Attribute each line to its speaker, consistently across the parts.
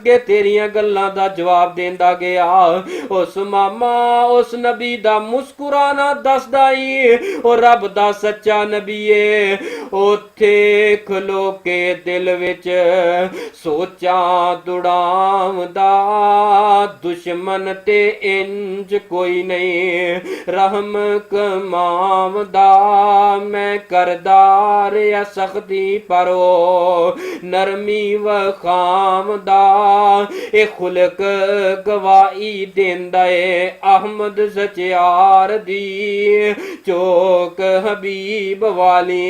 Speaker 1: सदके तेरियां गल्लां दा जवाब देंदा गया। ओ सुमामा उस नबी दा मुस्कुराना दसदा ही ओ रब दा सच्चा नबी है। ओथे खलो के दिल विच सोचा दुड़ावदा, दुश्मन ते इंज कोई नहीं रहम कमावदा। मैं करदार या सख्ती परो नरमी वखामदा, ए खुलक गवाही देंदा है अहमद सचियार दी चौक हबीब वाली।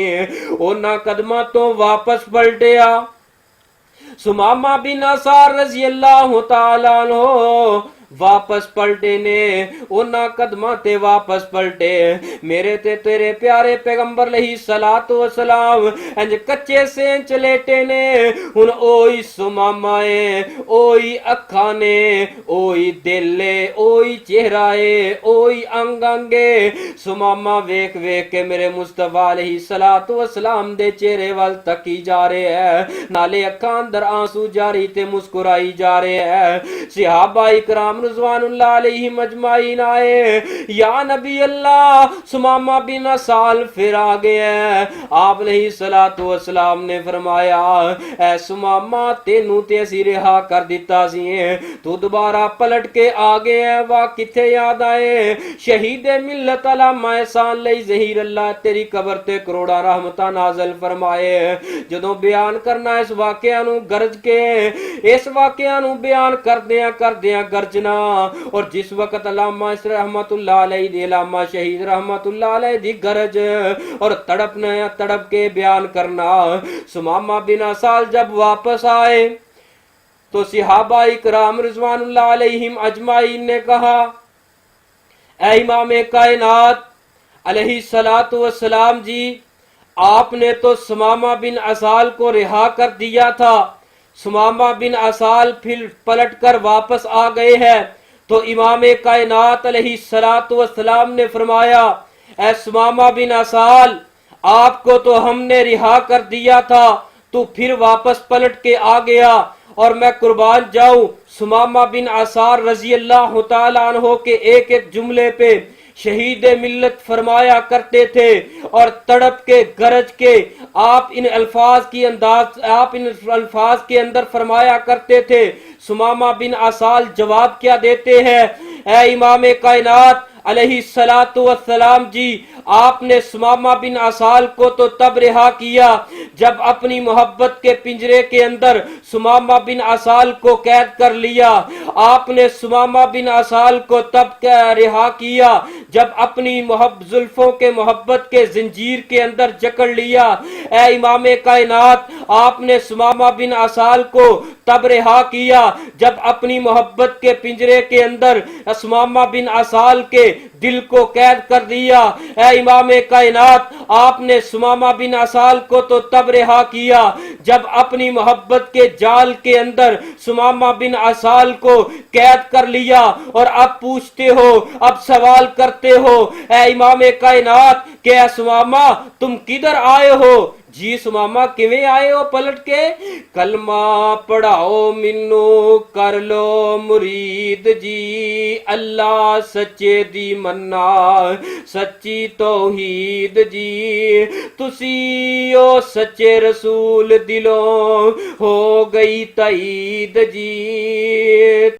Speaker 1: उन्हां कदमां तो वापस पलटिया। सुमामा बिन असार रजी अल्लाह तआला अन्हु वापस पलटे ने, उन्हां कदमां ते वापस पलटे। मेरे ते तेरे प्यारे पैगंबर लही सलातो वसलाम इंज कच्चे से चलेटे ने। हुन ओही सुमामा है, ओही अखा ने, ओही दिल है, ओही चेहरा है, ओही अंग अंगे। सुमामा वेख वेख के मेरे मुस्तफा अलैहि सलातो वसलाम दे चेहरे वाल तकी जा रहे है, नाले अखां अंदर आंसू जारी ते मुस्कुराई जा रहे है। सहाबा इकराम रिज़वानुल्लाह अलैहिम अजमाइन आए, या नबी अल्लाह सुमामा बिन असाल फिर आ गए हैं। आप अलैहिस्सलातु वस्सलाम ने फरमाया, ऐ सुमामा तेनू ते असी रिहा कर दिता सी, तू दोबारा पलट के आ गए है, वाह किथे याद आए शहीद मिल्लत अल्लामा एहसान लई ज़हीर अल्लाह तेरी कबर ते करोड़ा रहमतां नाज़िल फरमाए। जदों बयान करना इस वाक़या नू गरज के, इस वाक़या नू बयान करदियां गरजना, और जिस वक्त अल्लामा रहमतुल्लाह अलैहि दी अल्लामा शहीद रहमतुल्लाह अलैहि दी गरज और तड़प के बयान करना। सुमामा बिन असाल जब वापस आए तो सहाबा इकराम रिज़वानुल्लाह अलैहिम अजमाइन ने कहा, ऐ इमाम कायनात अलैहि सलातु वस्सलाम जी, आपने तो सुमामा बिन असाल को रिहा कर दिया था, सुमामा बिन असाल फिर पलट कर वापस आ गए हैं। तो इमाम कायनात अलैहि सलातु वस्सलाम ने फरमाया, ऐ सुमामा बिन असाल आपको तो हमने रिहा कर दिया था, तू फिर वापस पलट के आ गया, और मैं कुर्बान जाऊं सुमामा बिन असार रजी अल्लाह तआला अन्हु के एक एक जुमले पे शहीद मिल्लत फरमाया करते थे, और तड़प के गरज के आप इन अल्फाज के अंदर फरमाया करते थे। सुमामा बिन असाल जवाब क्या देते हैं, ऐ इमाम कायनात अलैहि सलातु वस्सलाम जी, आपने सुमामा बिन असाल को तो तब रिहा किया जब अपनी मोहब्बत के पिंजरे के अंदर सुमामा बिन असाल को कैद कर लिया। आपने सुमामा बिन असाल को तब रिहा किया जब अपनी जुल्फों के मोहब्बत के जंजीर के अंदर जकड़ लिया। ऐ इमाम कायनात, आपने सुमामा बिन असाल को तब रिहा किया जब अपनी मोहब्बत के पिंजरे के अंदर सुमामा बिन असाल के दिल को कैद कर दिया। ऐ इमाम कायनात, आपने सुमामा बिन असाल को तो तब रिहा किया जब अपनी मोहब्बत के जाल के अंदर सुमामा बिन असाल को कैद कर लिया, और अब पूछते हो, अब सवाल करते हो, ऐ इमाम कायनात कि सुमामा तुम किधर आए हो? जी सुमामा किवें आए हो पलट के? कलमा पढ़ाओ मिन्नू कर लो मुरीद जी, अल्लाह सच्चे दी मन्ना सच्ची तौहीद जी, तुसी ओ सच्चे रसूल दिलों हो गई तईद जी।